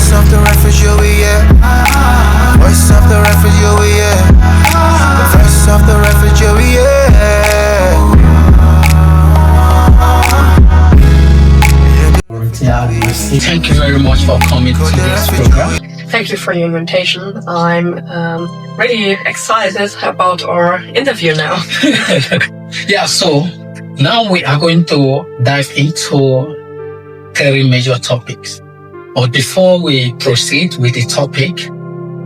Voice of the refugee, yeah. Voice of the refugee, yeah. Voice of the refugee, yeah. Thank you very much for coming to this program. Thank you for your invitation. I'm really excited about our interview now. Yeah, so now we are going to dive into 3 major topics. But before we proceed with the topic,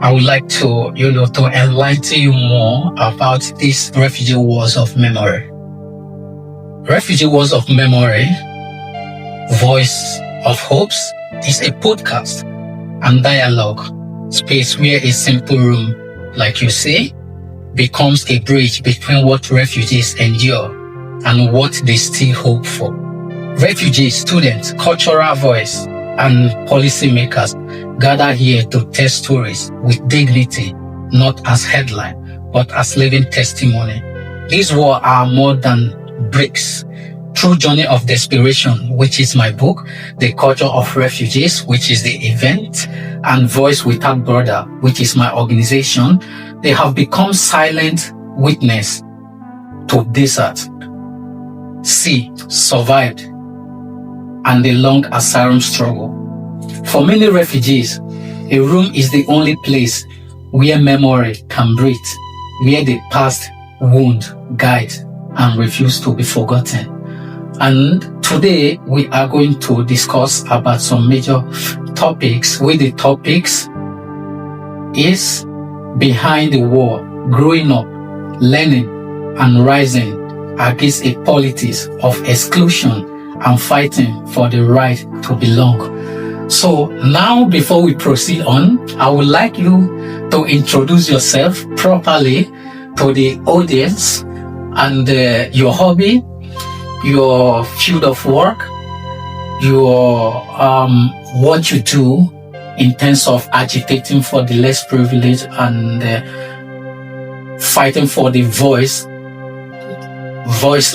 I would like to, to enlighten you more about these Refugee Walls of Memory. Refugee Walls of Memory, Voice of Hopes, is a podcast and dialogue space where a simple room, like you say, becomes a bridge between what refugees endure and what they still hope for. Refugees, students, cultural voice, and policymakers gather here to tell stories with dignity, not as headline, but as living testimony. These walls are more than bricks. True Journey of Desperation, which is my book, The Culture of Refugees, which is the event, and Voice Without Border, which is my organization, they have become silent witness to desert, sea, survived, and the long asylum struggle. For many refugees, a room is the only place where memory can breathe, where the past wound, guide, and refuse to be forgotten. And today we are going to discuss about some major topics, where the topics is behind the wall, growing up, learning, and rising against a politics of exclusion and fighting for the right to belong. So now, before we proceed on, I would like you to introduce yourself properly to the audience and your hobby, your field of work, your what you do in terms of agitating for the less privileged and fighting for the voice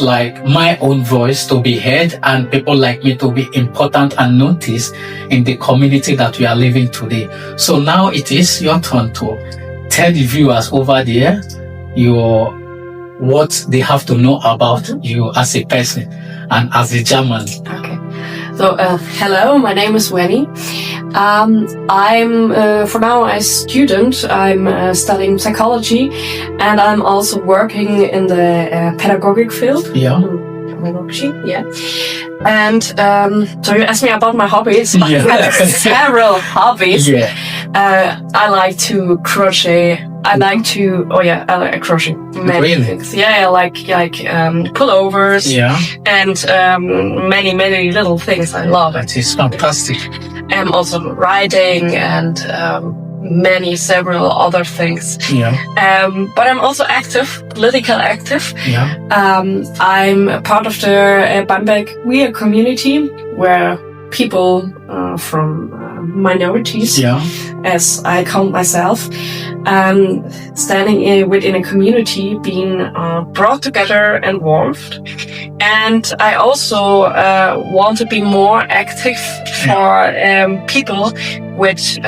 like my own voice to be heard and people like me to be important and noticed in the community that we are living today. So now it is your turn to tell the viewers over there what they have to know about you as a person and as a German. Okay. So, hello, my name is Vany. I'm, for now, a student. I'm studying psychology, and I'm also working in the pedagogic field. Yeah. Pedagogy, yeah. And so you asked me about my hobbies. Yeah. I have several hobbies. Yeah. I like to crochet. I like crochet. Many Really? things. Yeah, like pullovers. Yeah. And many little things I love. That is fantastic. I'm also writing and several other things. Yeah. But I'm also active, political active. Yeah. I'm a part of the Bamberg queer community where people from minorities, as I count myself, standing within a community, being brought together and warmed. And I also want to be more active for people with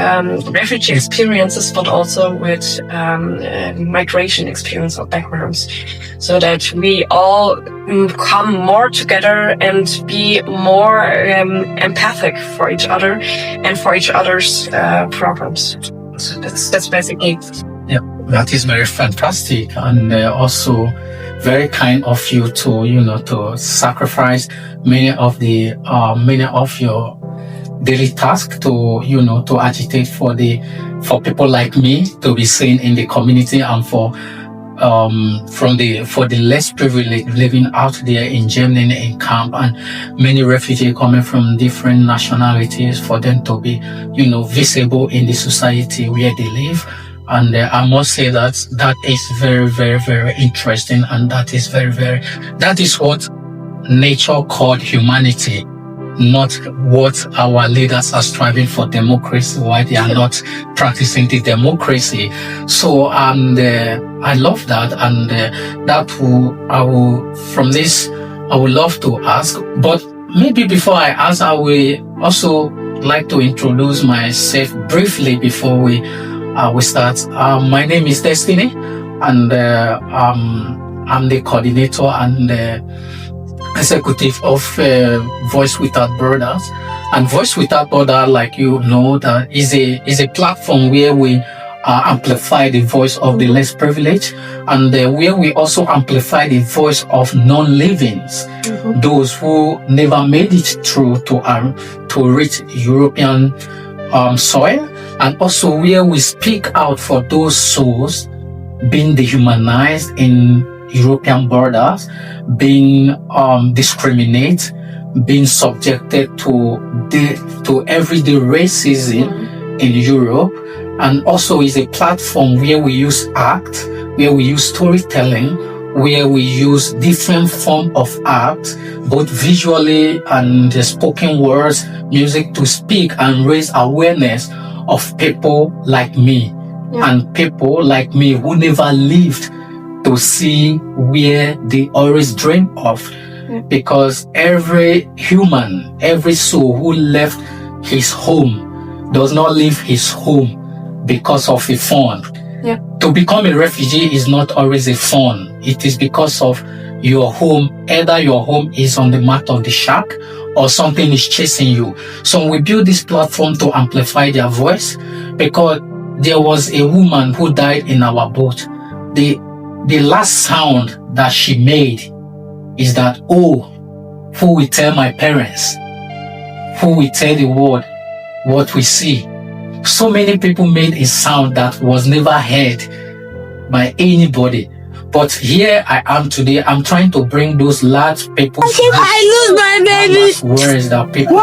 refugee experiences, but also with migration experience or backgrounds, so that we all come more together and be more empathic for each other and for each other's problems. So that's basically it. Yeah, that is very fantastic and also very kind of you to to sacrifice many of your daily tasks to agitate for people like me to be seen in the community and for the less privileged living out there in Germany in camp, and many refugees coming from different nationalities, for them to be visible in the society where they live. And I must say that is very, very, very interesting, and that is what nature called humanity, not what our leaders are striving for democracy, why they are not practicing the democracy. So I love that, and from this I would love to ask, but maybe before I ask, I will also like to introduce myself briefly before we start. My name is Destiny, and I'm the coordinator and executive of Voice Without Borders. And Voice Without Borders, like you know, that is a platform where we amplify the voice of the less privileged, and where we also amplify the voice of non-livings, those who never made it through to reach European soil, and also where we speak out for those souls being dehumanized in European borders, being discriminated, being subjected to everyday racism in Europe. And also is a platform where we use art, where we use storytelling, where we use different form of art, both visually and the spoken words, music, to speak and raise awareness of people like me, and people like me who never lived to see where they always dream of. Because every human, every soul who left his home does not leave his home because of a fun. To become a refugee is not always a fun. It is because of your home. Either your home is on the mat of the shark or something is chasing you. So we built this platform to amplify their voice, because there was a woman who died in our boat. The last sound that she made is that, oh, who will tell my parents? Who will tell the world what we see? So many people made a sound that was never heard by anybody. But here I am today. I'm trying to bring those large people. I lose my baby. Words that people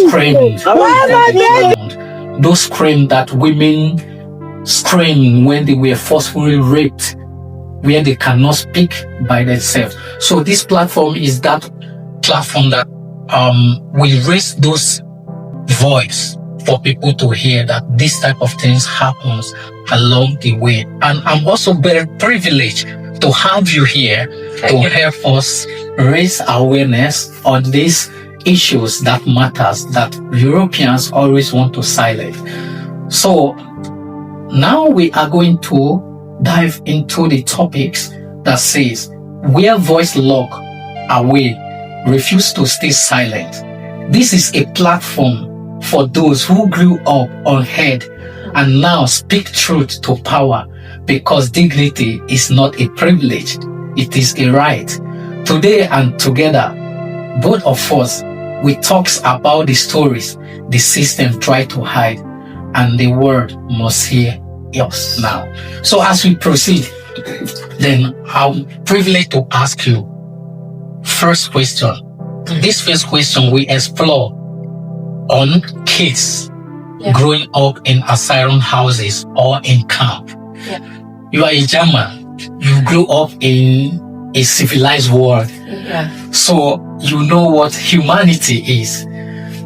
screamed. Those screams that women scream when they were forcefully raped, where they cannot speak by themselves. So this platform is that platform that will raise those voice for people to hear that this type of things happens along the way. And I'm also very privileged to have you here to help us raise awareness on these issues that matters, that Europeans always want to silence. So now we are going to dive into the topics that says, where voice lock away, refuse to stay silent. This is a platform for those who grew up unheard and now speak truth to power, because dignity is not a privilege, it is a right. Today and together, both of us, we talks about the stories the system try to hide, and the world must hear us now. So as we proceed, then I'm privileged to ask you first question. This first question we explore on kids growing up in asylum houses or in camp. You are a German. You grew up in a civilized world. So you know what humanity is.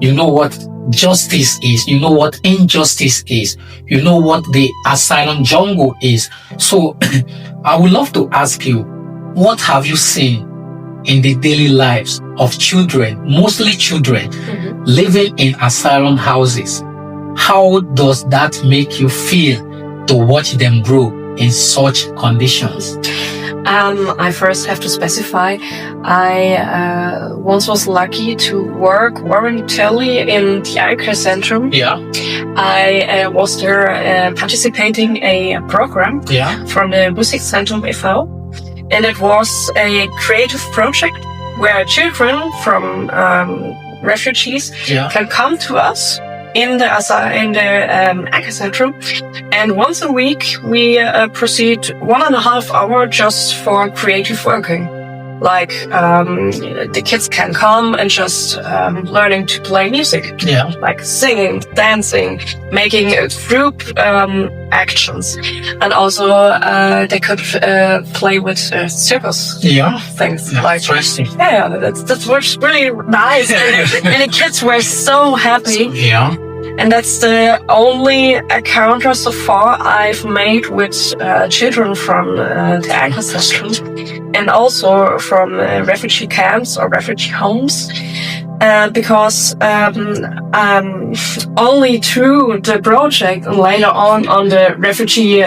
You know what justice is. You know what injustice is. You know what the asylum jungle is. So I would love to ask you, what have you seen in the daily lives of children, mostly children, living in asylum houses? How does that make you feel to watch them grow in such conditions? I first have to specify, I once was lucky to work voluntarily in the Einkaufszentrum. I was there participating a program from the Musikzentrum e.V. And it was a creative project where children from refugees can come to us in the Einkaufszentrum, and once a week we proceed 1.5 hours just for creative working. Like the kids can come and just learning to play music, like singing, dancing, making group actions, and also they could play with circus things. Like interesting. That was really nice, and the kids were so happy. And that's the only encounter so far I've made with children from the Einkaufszentrum, and also from refugee camps or refugee homes. because only through the project and later on the refugee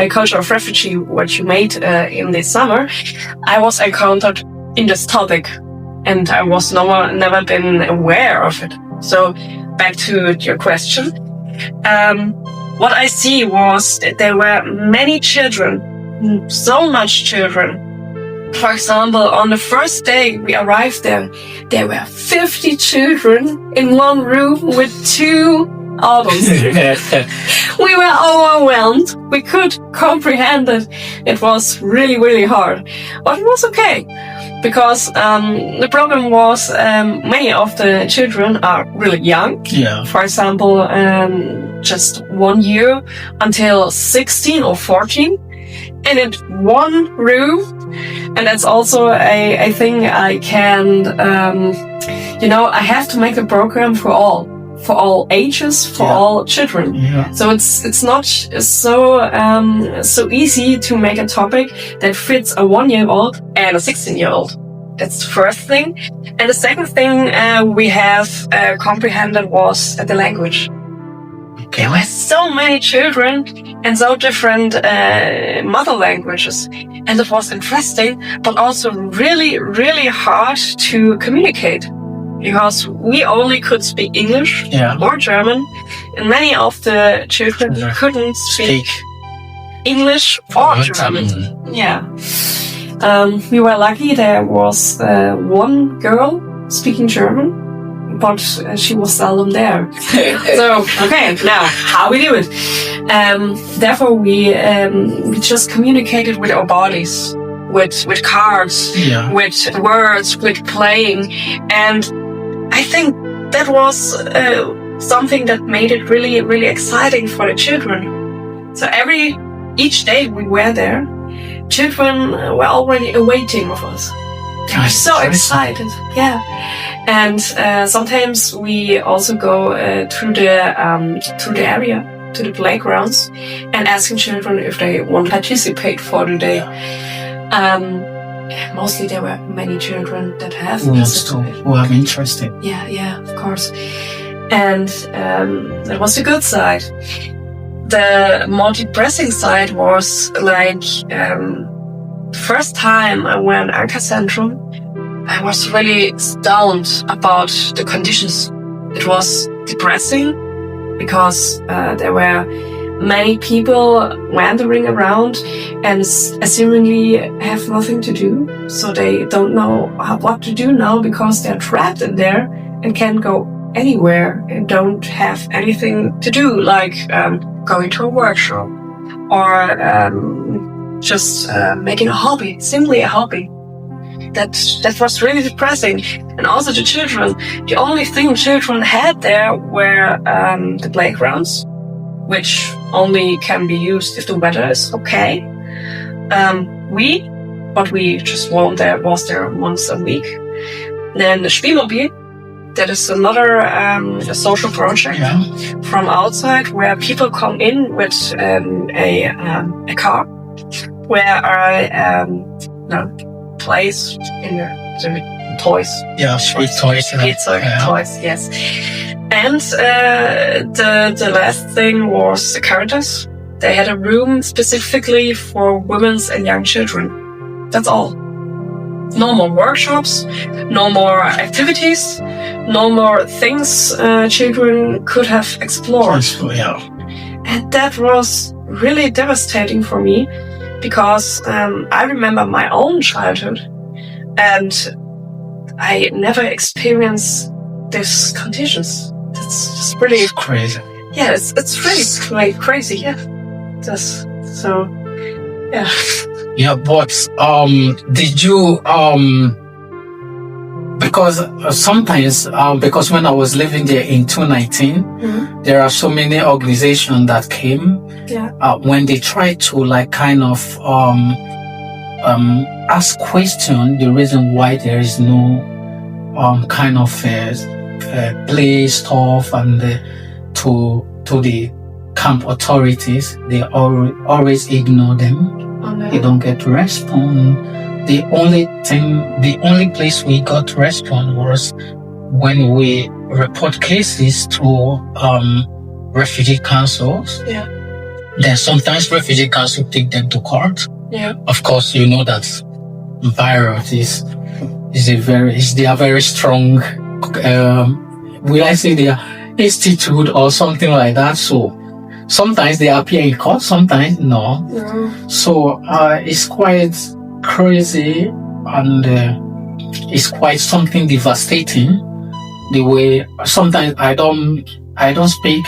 culture of refugee, what you made in this summer, I was encountered in this topic, and I was never been aware of it. So back to your question, what I see was that there were many children, so much children. For example, on the first day we arrived there were 50 children in one room with 2 albums. We were overwhelmed. We could comprehend it. It was really, really hard. But it was okay. Because the problem was many of the children are really young. Yeah. For example, just 1 year until 16 or 14. And in one room. And that's also a thing I can, I have to make a program for all ages, for all children. Yeah. So it's not so easy to make a topic that fits a 1-year-old and a 16-year-old. That's the first thing. And the second thing we have comprehended was the language. There were so many children and so different mother languages. And it was interesting, but also really, really hard to communicate. Because we only could speak English or German. And many of the children couldn't speak English or German. Yeah. We were lucky there was one girl speaking German. But she was seldom there. So, okay, now, how we do it? Therefore, we just communicated with our bodies, with cards, with words, with playing. And I think that was something that made it really, really exciting for the children. So each day we were there, children were already awaiting of us. They were so excited, yeah. And sometimes we also go through the area, to the playgrounds, and asking children if they want to participate for the day. Mostly there were many children that have participated. Who are interested. Yeah, of course. And that was the good side. The more depressing side was like first time I went Anchor Centrum, I was really stunned about the conditions. It was depressing because there were many people wandering around and assumingly have nothing to do. So they don't know what to do now because they're trapped in there and can't go anywhere and don't have anything to do, like going to a workshop or just making a hobby, simply a hobby. That was really depressing. And also the children, the only thing children had there were the playgrounds, which only can be used if the weather is okay. We just was there once a week. Then the Spielmobil, that is another a social project from outside where people come in with a car where I plays in the toys. Yeah, street toys. Toys, yes. And the last thing was the Caritas. They had a room specifically for women and young children. That's all. No more workshops, no more activities, no more things children could have explored. And that was really devastating for me because I remember my own childhood and I never experienced these conditions. It's just really crazy. Yeah, it's really crazy. Yeah, just so yeah. Yeah, but did you because sometimes because when I was living there in 2019, there are so many organizations that came. Yeah. When they try to like kind of ask question the reason why there is no kind of play stuff and to the camp authorities, they always ignore them. They don't get response. The only place we got response was when we report cases to refugee councils, then sometimes refugee council take them to court. Yeah. Of course, you know that virus they are very strong. Will I say they are institute or something like that? So sometimes they appear in court, sometimes no. So it's quite crazy, and it's quite something devastating. The way sometimes I don't speak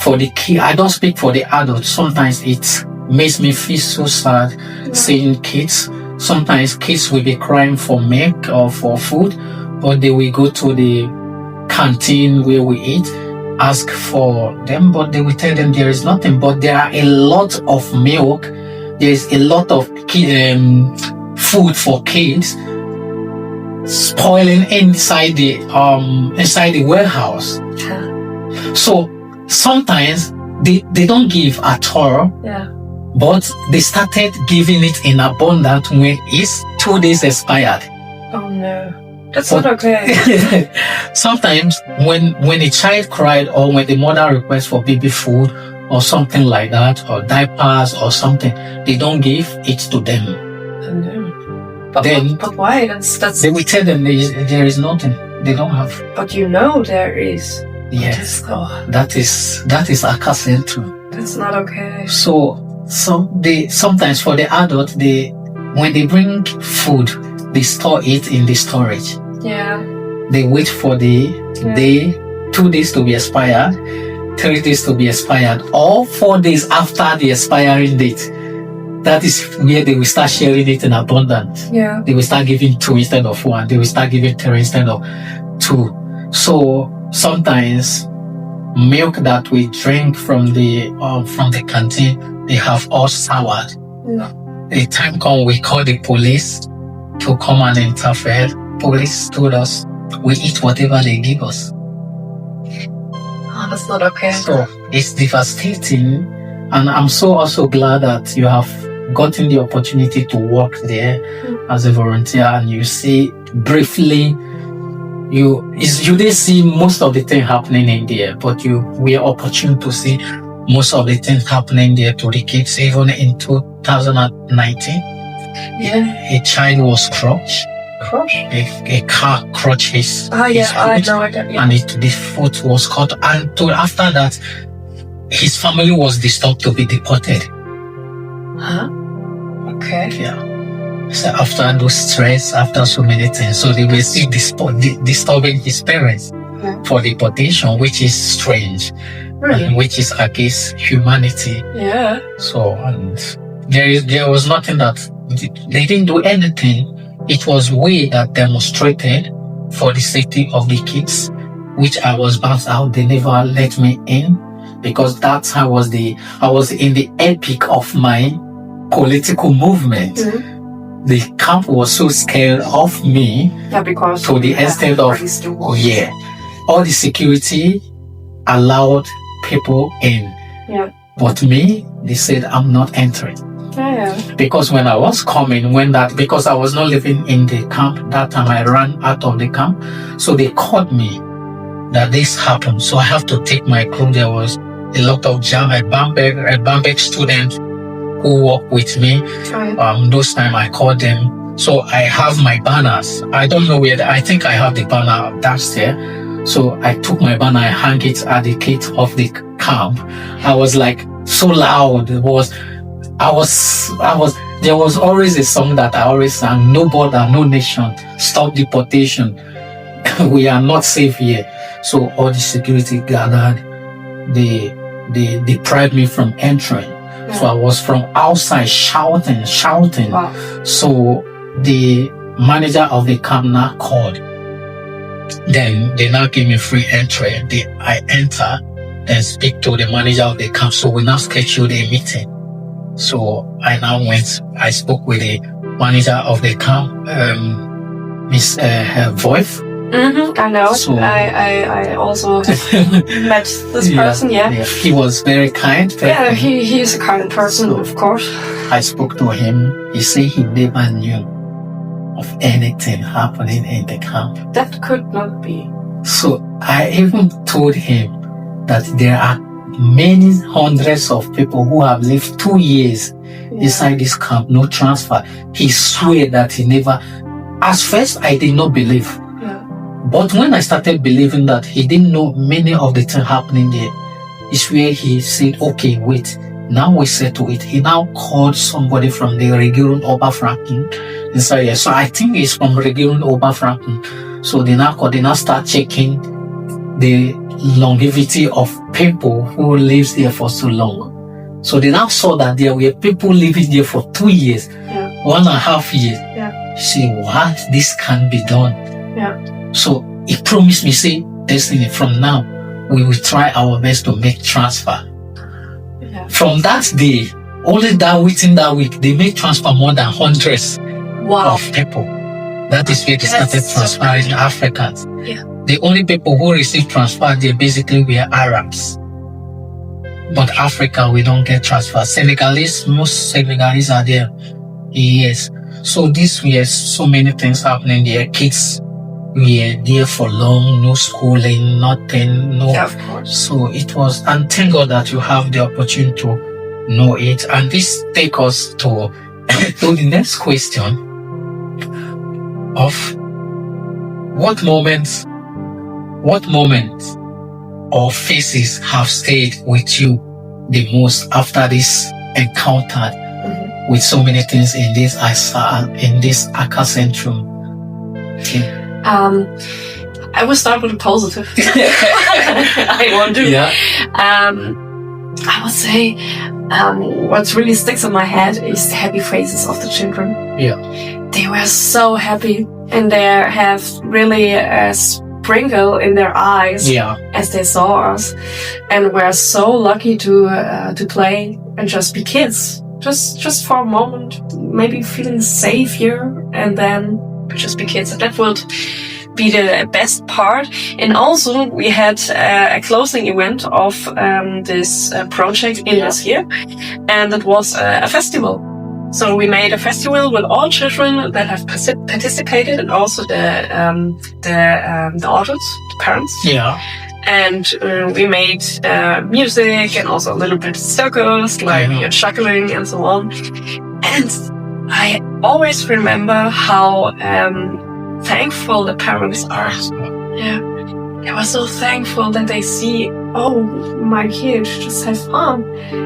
for the kid. I don't speak for the adults. Sometimes it makes me feel so sad seeing kids. Sometimes kids will be crying for milk or for food, but they will go to the canteen where we eat, ask for them, but they will tell them there is nothing. But there are a lot of milk. There is a lot of food for kids spoiling inside the warehouse. So sometimes they don't give at all. But they started giving it in abundance when it's 2 days expired. Oh no, that's not okay. Sometimes when a child cried, or when the mother requests for baby food or something like that, or diapers or something, they don't give it to them. Oh no. But why? That's. They will tell them there is nothing. They don't have. But you know there is. Yes. That is accursed too. That's not okay. So sometimes for the adult, when they bring food, they store it in the storage. Yeah. They wait for the day, 2 days to be expired, 3 days to be expired, or 4 days after the expiring date. That is where they will start sharing it in abundance. Yeah. They will start giving 2 instead of 1. They will start giving 3 instead of 2. So sometimes milk that we drink from the canteen, they have all soured. The time come, we call the police to come and interfere. Police told us we eat whatever they give us. Oh, that's not okay. So it's devastating, and I'm so also glad that you have gotten the opportunity to work there as a volunteer, and you see briefly. You didn't see most of the thing happening in there, but you were opportune to see most of the things happening there to the kids. Even in 2019, a child was crushed. A car crushed his foot, I know. And the foot was cut. And after that, his family was disturbed to be deported. Huh? Okay. Yeah. So after those stress, after so many things, so they were still disturbing his parents for deportation, which is strange, and which is against humanity. Yeah. So, and there was nothing that they didn't do anything. It was we that demonstrated for the safety of the kids, which I was bounced out. They never let me in because that's how I was in the epic of my political movement. The camp was so scared of me, because to the extent of all the security allowed people in, but me, they said I'm not entering. Because when I was coming, because I was not living in the camp that time, I ran out of the camp, so they called me that this happened. So I have to take my crew. There was a lot of jam at Bamberg students who work with me. Those time I called them. So I have my banners. I don't know where. I think I have the banner downstairs. So I took my banner, I hung it at the gate of the camp. I was like so loud. There was always a song that I always sang: no border, no nation, stop deportation. We are not safe here. So all the security gathered. They deprived me from entering. So I was from outside shouting. Wow. So the manager of the camp now called. Then they now give me free entry. I enter and speak to the manager of the camp. So we now scheduled a meeting. So I now went. I spoke with the manager of the camp, Miss Voif. I know. So, I also met this person. Yeah. He was very kind. He is a kind person, So, of course. I spoke to him. He said he never knew of anything happening in the camp. That could not be. So I even told him that there are many hundreds of people who have lived 2 years inside this camp, no transfer. He swore that he never. At first, I did not believe. But when I started believing that he didn't know many of the things happening there, is where he said, okay, wait, now we settle it. He now called somebody from the Regierung Oberfranken inside here. So I think it's from Regierung Oberfranken. So they now start checking the longevity of people who lives there for so long. So they now saw that there were people living there for 2 years, 1.5 years. Say, what? This can be done. So he promised me, say, Destiny, from now, we will try our best to make transfer. From that day, only within that week, they made transfer more than hundreds of people. That is where they started transferring Africans. The only people who received transfer there basically were Arabs. But Africa, we don't get transfer. Senegalese, most Senegalese are there. Yes. So this were so many things happening there. Kids were there for long, no schooling, nothing, no. Yeah, of course. So it was, and thank God that you have the opportunity to know it. And this takes us to the next question of what moments or faces have stayed with you the most after this encounter with so many things in this Accra Centrum? Okay. I will start with a positive. I want to. I would say what really sticks in my head is the happy faces of the children. They were so happy, and they have really a sprinkle in their eyes as they saw us, and we're so lucky to play and just be kids, just for a moment, maybe feeling safe here, and then just be kids. And that would be the best part. And also we had a closing event of this project in this year, and it was a festival. So we made a festival with all children that have participated, and also the adults, the parents. And we made music and also a little bit circus, like juggling and so on. And I always remember how thankful the parents are. They were so thankful that they see, oh, my kids just have fun.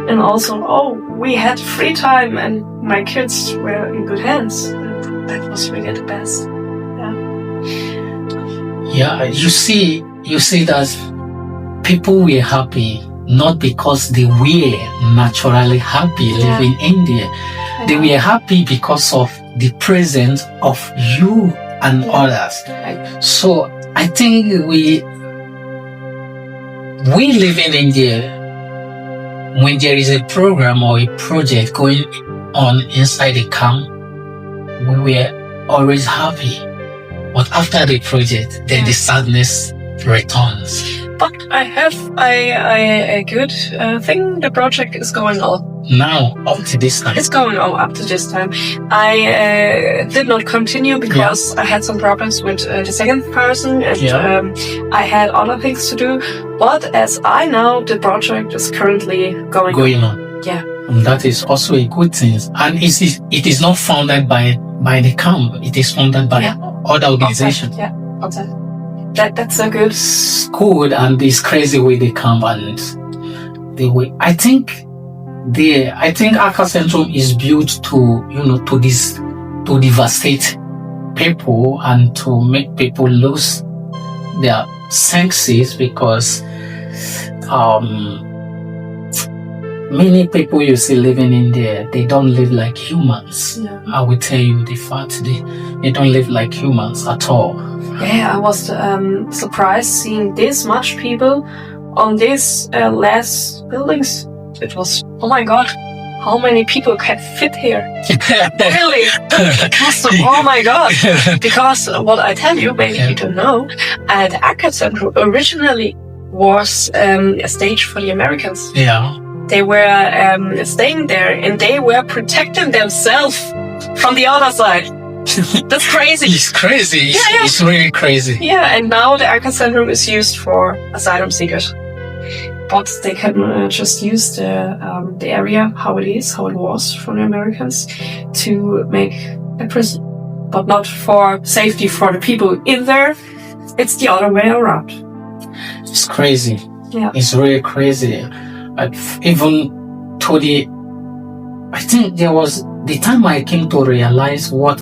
And also, oh, we had free time and my kids were in good hands. That was really the best. You see that people were happy, not because they were naturally happy living in there. They were happy because of the presence of you and others. So I think we live in India, when there is a program or a project going on inside the camp, we were always happy. But after the project, then the sadness returns. But I have a good thing. The project is going on. Now, up to this time. It's going on up to this time. I did not continue because I had some problems with the second person, and I had other things to do. But as I know, the project is currently going on. And that is also a good thing. And it is not founded by the camp. It is founded by other organizations. Outside. That's a good. It's good, and it's crazy with the camp and the way. I think Accra Centrum is built to devastate people and to make people lose their senses, because many people you see living in there, they don't live like humans. I will tell you the fact, they don't live like humans at all. I was surprised seeing this much people on these last buildings. It was, oh my God, how many people can fit here? Really? Oh my God. Because what I tell you, maybe you don't know, the Accra Centrum originally was a stage for the Americans. They were staying there, and they were protecting themselves from the other side. That's crazy. It's crazy. It's really crazy. Yeah, and now the ACA syndrome is used for asylum seekers. But they can just use the area, how it was for the Americans, to make a prison. But not for safety for the people in there. It's the other way around. It's crazy. Yeah. It's really crazy. Even to I think there was the time I came to realize what